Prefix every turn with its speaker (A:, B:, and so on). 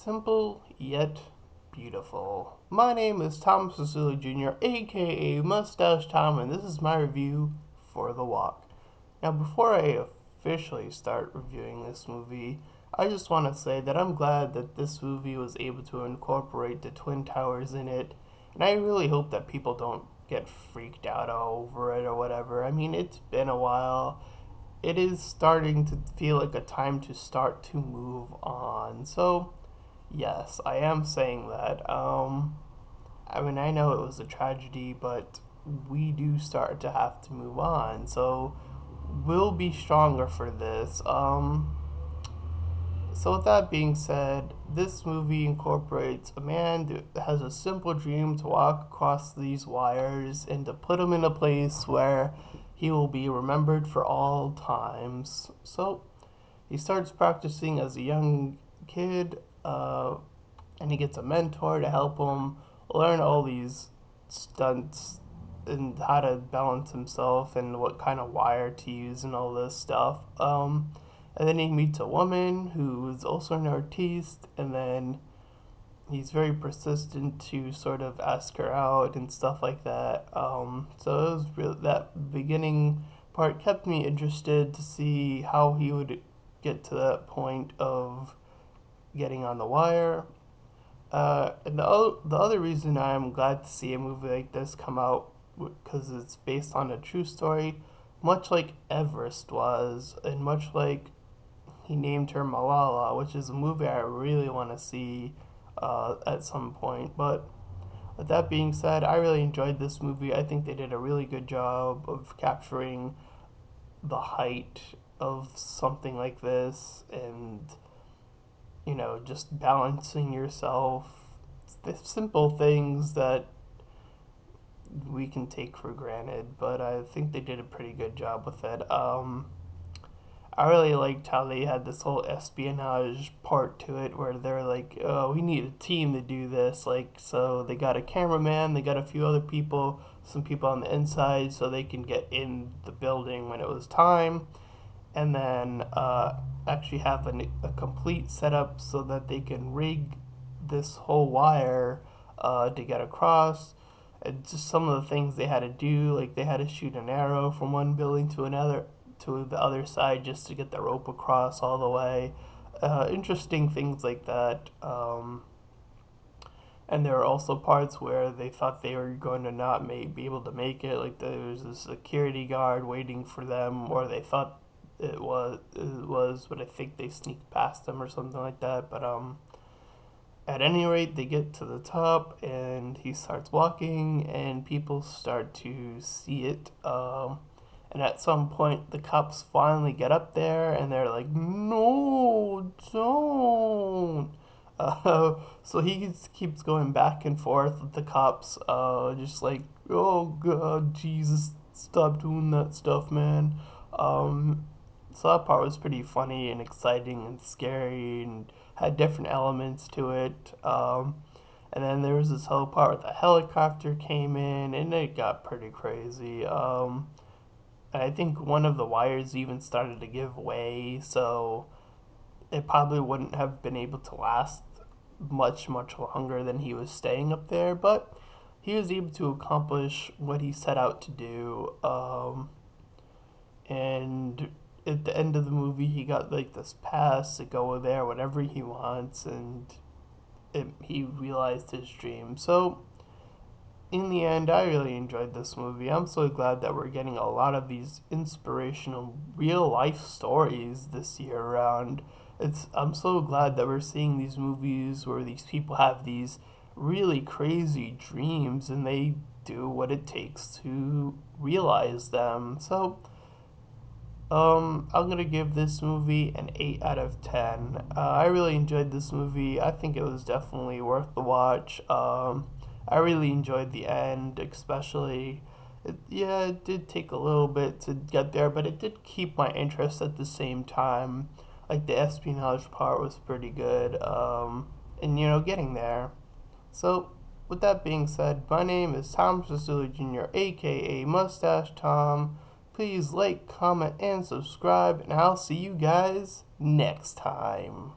A: Simple yet beautiful. My name is Tom Cecilia Jr., aka Mustache Tom, and this is my review for The Walk. Now, before I officially start reviewing this movie, I just want to say that I'm glad that this movie was able to incorporate the Twin Towers in it, and I really hope that people don't get freaked out over it or whatever. I mean, it's been a while. It is starting to feel like a time to start to move on. So, yes, I am saying that. I mean, I know it was a tragedy, but we do start to have to move on. So, we'll be stronger for this. So, with that being said, this movie incorporates a man that has a simple dream to walk across these wires and to put him in a place where he will be remembered for all times. So, he starts practicing as a young kid, and he gets a mentor to help him learn all these stunts and how to balance himself and what kind of wire to use and all this stuff. And then he meets a woman who is also an artiste, and then he's very persistent to sort of ask her out and stuff like that. So it was really, that beginning part kept me interested to see how he would get to that point of getting on the wire. And the other reason I'm glad to see a movie like this come out because it's based on a true story, much like Everest was, and much like he named her Malala, which is a movie I really want to see at some point. But with that being said, I really enjoyed this movie. I think they did a really good job of capturing the height of something like this and just balancing yourself. The simple things that we can take for granted, but I think they did a pretty good job with it. I really liked how they had this whole espionage part to it where they're like, oh, we need a team to do this. Like, so they got a cameraman, they got a few other people, some people on the inside so they can get in the building when it was time, and then actually have a complete setup so that they can rig this whole wire to get across. And just some of the things they had to do, like they had to shoot an arrow from one building to another to the other side just to get the rope across all the way. Interesting things like that. And there were also parts where they thought they were going to not be able to make it. Like there was a security guard waiting for them, or they thought it was, but I think they sneaked past them or something like that. But at any rate, they get to the top, and he starts walking, and people start to see it. And at some point, the cops finally get up there, and they're like, "No, don't." Uh, so he keeps going back and forth with the cops, just like, "Oh God, Jesus, stop doing that stuff, man." Um, so that part was pretty funny and exciting and scary and had different elements to it. And then there was this whole part where the helicopter came in, and it got pretty crazy. And I think one of the wires even started to give way, so it probably wouldn't have been able to last much longer than he was staying up there. But he was able to accomplish what he set out to do. And at the end of the movie, he got like this pass to go there whenever he wants, and he realized his dream. So in the end, I really enjoyed this movie. I'm so glad that we're getting a lot of these inspirational real life stories this year around. I'm so glad that we're seeing these movies where these people have these really crazy dreams and they do what it takes to realize them. So I'm gonna give this movie an 8 out of 10. I really enjoyed this movie. I think it was definitely worth the watch. I really enjoyed the end, especially. Yeah, it did take a little bit to get there, but it did keep my interest at the same time. Like the espionage part was pretty good, and getting there. So, with that being said, my name is Tom Cecilia Jr., aka Mustache Tom. Please like, comment, and subscribe, and I'll see you guys next time.